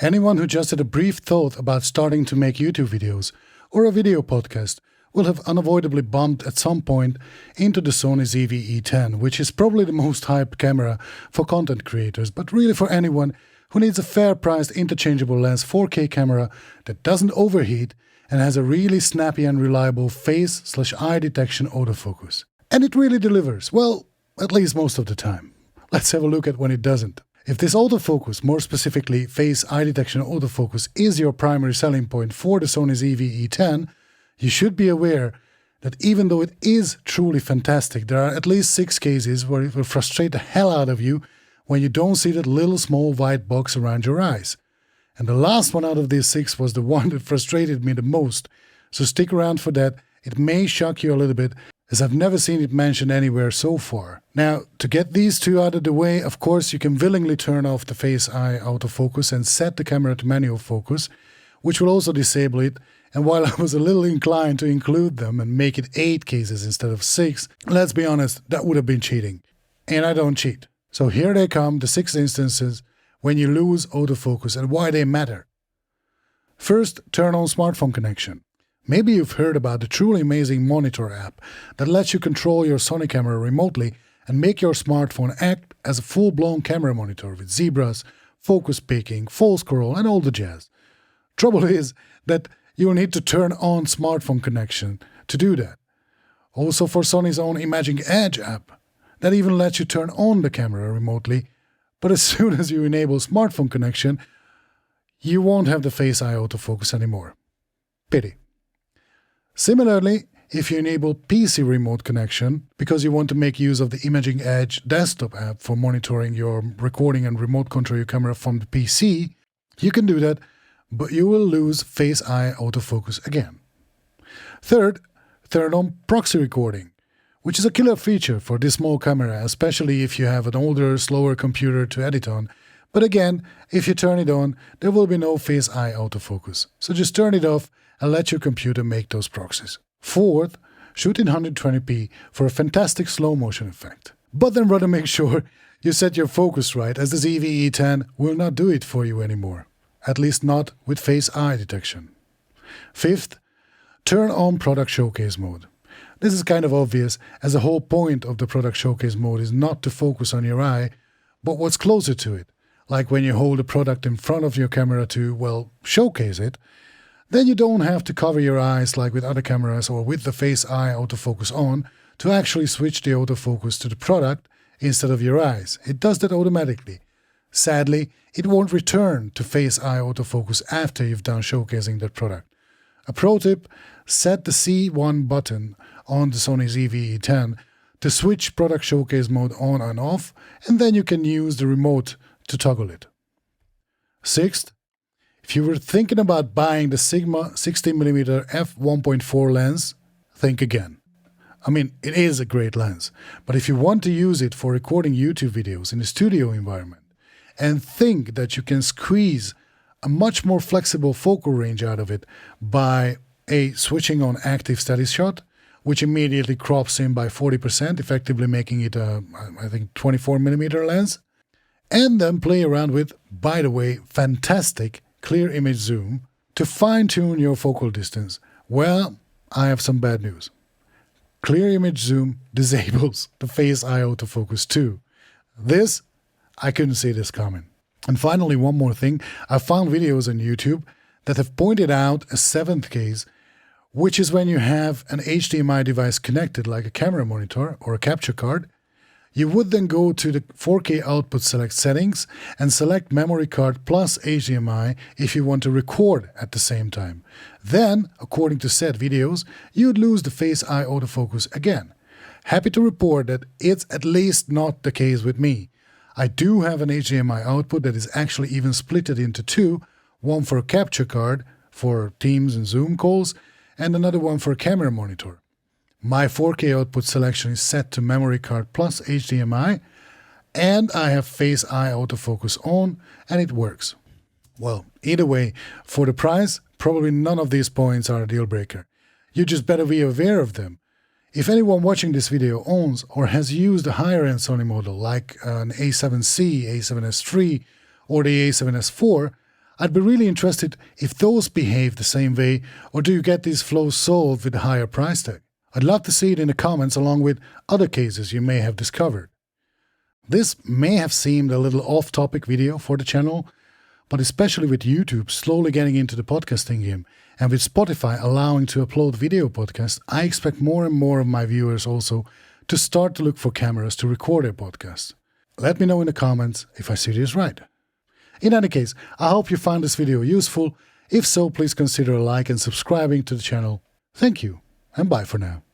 Anyone who just had a brief thought about starting to make YouTube videos or a video podcast will have unavoidably bumped at some point into the Sony ZV-E10, which is probably the most hyped camera for content creators, but really for anyone who needs a fair-priced interchangeable lens 4K camera that doesn't overheat and has a really snappy and reliable face/eye detection autofocus. And it really delivers, well, at least most of the time. Let's have a look at when it doesn't. If this autofocus, more specifically face-eye detection autofocus, is your primary selling point for the Sony ZV-E10, you should be aware that even though it is truly fantastic, there are at least 6 cases where it will frustrate the hell out of you when you don't see that little small white box around your eyes. And the last one out of these 6 was the one that frustrated me the most, so stick around for that. It may shock you a little bit, as I've never seen it mentioned anywhere so far. Now, to get these 2 out of the way, of course you can willingly turn off the face-eye autofocus and set the camera to manual focus, which will also disable it. And while I was a little inclined to include them and make it 8 cases instead of 6, let's be honest, that would have been cheating. And I don't cheat. So here they come, the 6 instances when you lose autofocus and why they matter. First, turn on smartphone connection. Maybe you've heard about the truly amazing Monitor app that lets you control your Sony camera remotely and make your smartphone act as a full-blown camera monitor with zebras, focus picking, full scroll and all the jazz. Trouble is that you will need to turn on smartphone connection to do that. Also for Sony's own Imaging Edge app, that even lets you turn on the camera remotely, but as soon as you enable smartphone connection, you won't have the face-eye autofocus anymore. Pity. Similarly, if you enable PC remote connection, because you want to make use of the Imaging Edge desktop app for monitoring your recording and remote control your camera from the PC, you can do that, but you will lose face-eye autofocus again. Third, turn on proxy recording, which is a killer feature for this small camera, especially if you have an older, slower computer to edit on. But again, if you turn it on, there will be no face-eye autofocus. So just turn it off and let your computer make those proxies. Fourth, shoot in 120p for a fantastic slow motion effect. But then rather make sure you set your focus right, as the ZV-E10 will not do it for you anymore. At least not with face-eye detection. Fifth, turn on product showcase mode. This is kind of obvious, as the whole point of the product showcase mode is not to focus on your eye, but what's closer to it. Like when you hold a product in front of your camera to, well, showcase it, then you don't have to cover your eyes like with other cameras or with the face-eye autofocus on to actually switch the autofocus to the product instead of your eyes. It does that automatically. Sadly, it won't return to face-eye autofocus after you've done showcasing that product. A pro tip, set the C1 button on the Sony ZV-E10 to switch product showcase mode on and off, and then you can use the remote to toggle it. Sixth, if you were thinking about buying the Sigma 60mm f1.4 lens, think again. I mean, it is a great lens, but if you want to use it for recording YouTube videos in a studio environment and think that you can squeeze a much more flexible focal range out of it by switching on active steady shot, which immediately crops in by 40%, effectively making it a, I think, 24mm lens, and then play around with, by the way, fantastic clear image zoom to fine-tune your focal distance, well, I have some bad news. Clear image zoom disables the face-eye autofocus too. This, I couldn't see this coming. And finally, one more thing, I found videos on YouTube that have pointed out a 7th case, which is when you have an HDMI device connected like a camera monitor or a capture card. You would then go to the 4K output select settings and select memory card plus HDMI if you want to record at the same time. Then, according to said videos, you'd lose the face-eye autofocus again. Happy to report that it's at least not the case with me. I do have an HDMI output that is actually even splitted into 2, one for a capture card for Teams and Zoom calls, and another one for a camera monitor. My 4K output selection is set to memory card plus HDMI, and I have face-eye autofocus on, and it works. Well, either way, for the price, probably none of these points are a deal breaker. You just better be aware of them. If anyone watching this video owns or has used a higher-end Sony model like an A7C, A7S III, or the A7S IV, I'd be really interested if those behave the same way, or do you get these flaws solved with a higher price tag? I'd love to see it in the comments along with other cases you may have discovered. This may have seemed a little off-topic video for the channel, but especially with YouTube slowly getting into the podcasting game, and with Spotify allowing to upload video podcasts, I expect more and more of my viewers also to start to look for cameras to record their podcasts. Let me know in the comments if I see this right. In any case, I hope you found this video useful. If so, please consider a like and subscribing to the channel. Thank you, and bye for now.